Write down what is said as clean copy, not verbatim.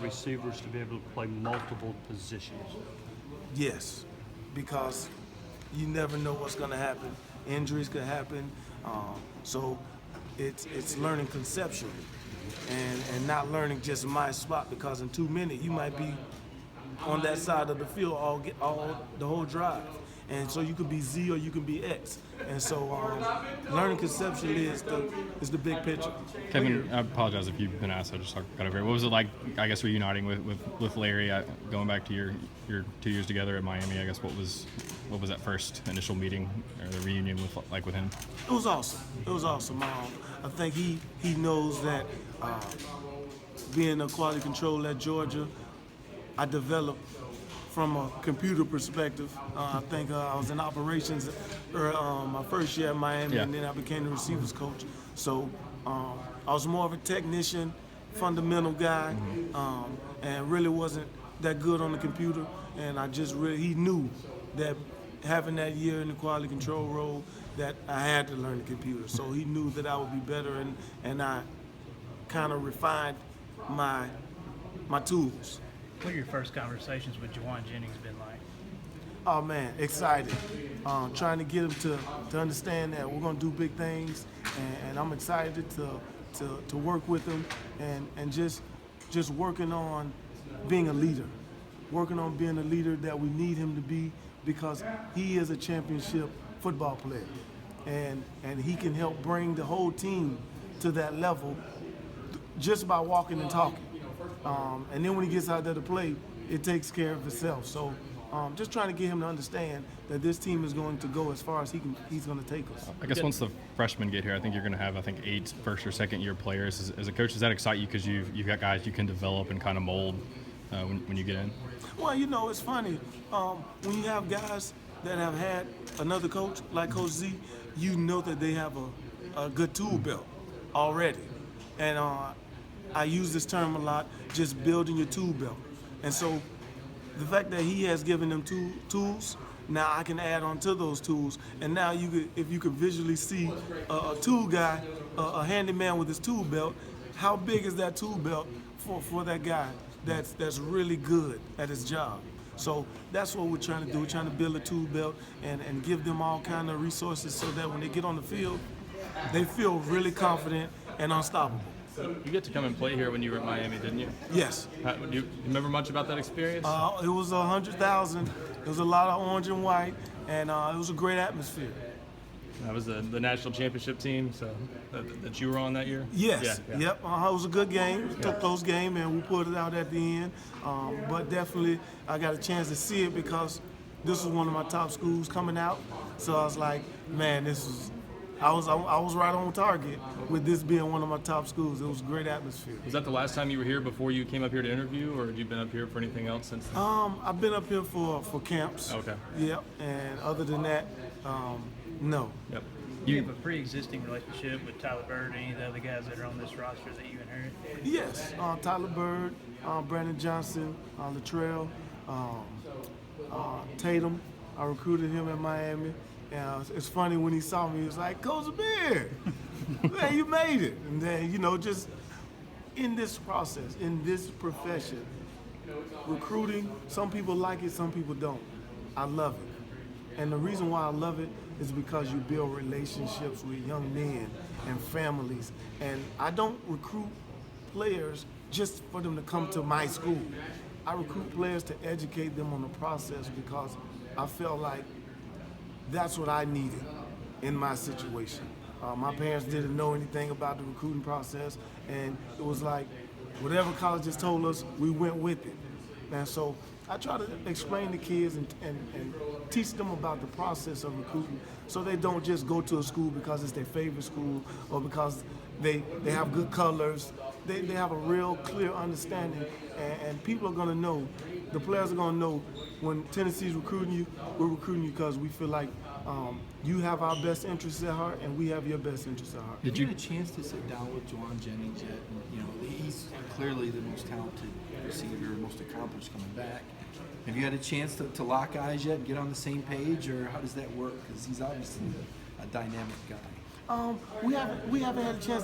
receivers to be able to play multiple positions? Yes, because you never know what's going to happen. Injuries could happen, so it's learning conceptually and not learning just my spot, because in 2 minutes you might be on that side of the field all the whole drive. And so you could be Z or you can be X. And so learning conceptually is the big picture. Kevin, I apologize if you've been asked. I just got over here. What was it like, I guess, reuniting with Larry, going back to your 2 years together at Miami? I guess what was that first initial meeting or the reunion with him? It was awesome. It was awesome. I think he knows that being a quality control at Georgia, I developed from a computer perspective. I think I was in operations my first year at Miami, and then I became the receivers coach. So I was more of a technician, fundamental guy, and really wasn't that good on the computer. And he knew that having that year in the quality control role, that I had to learn the computer. So he knew that I would be better, and I kind of refined my tools. What are your first conversations with Jauan Jennings been like? Oh man, excited. Trying to get him to understand that we're gonna do big things, and I'm excited to work with him and just working on being a leader. Working on being a leader that we need him to be, because he is a championship football player. And he can help bring the whole team to that level just by walking and talking. And then when he gets out there to play, it takes care of itself. So just trying to get him to understand that this team is going to go as far as he's going to take us. I guess once the freshmen get here, I think you're going to have, 8 first or second year players. As a coach, does that excite you because you've got guys you can develop and kind of mold when you get in? Well, it's funny. When you have guys that have had another coach, like Coach Z, you know that they have a good tool belt already. And I use this term a lot, just building your tool belt. And so the fact that he has given them tools, now I can add on to those tools. And now if you could visually see a tool guy, a handyman with his tool belt, how big is that tool belt for that guy that's really good at his job? So that's what we're trying to do. We're trying to build a tool belt and give them all kind of resources so that when they get on the field, they feel really confident and unstoppable. You get to come and play here when you were at Miami, didn't you? Yes. Do you remember much about that experience? It was 100,000. It was a lot of orange and white, and it was a great atmosphere. That was the national championship team, so that you were on that year? Yes. Yeah. Yep. It was a good game. It was a close game, and we pulled it out at the end. But definitely, I got a chance to see it because this was one of my top schools coming out. So I was like, man, I was right on target with this being one of my top schools. It was a great atmosphere. Was that the last time you were here before you came up here to interview, or had you been up here for anything else since then? I've been up here for camps. Okay. Yep. And other than that, no. Yep. You have a pre-existing relationship with Tyler Bird and any of the other guys that are on this roster that you inherit? Yes. Tyler Bird, Brandon Johnson, Latrell, Tatum. I recruited him at Miami. And it's funny when he saw me, he was like, Coach Beard, man, you made it. And then, just in this process, in this profession, recruiting, some people like it, some people don't. I love it. And the reason why I love it is because you build relationships with young men and families. And I don't recruit players just for them to come to my school. I recruit players to educate them on the process because I felt like that's what I needed in my situation. My parents didn't know anything about the recruiting process, and it was like whatever colleges told us, we went with it. And so I try to explain to kids and teach them about the process of recruiting so they don't just go to a school because it's their favorite school or because they have good colors. They have a real clear understanding, and people are going to know, the players are going to know when Tennessee's recruiting you, we're recruiting you because we feel like you have our best interests at heart and we have your best interests at heart. Did you get a chance to sit down with Jauan Jennings yet? He's clearly the most talented receiver, most accomplished coming back. Have you had a chance to lock eyes yet and get on the same page, or how does that work? Because he's obviously a dynamic guy. We haven't had a chance to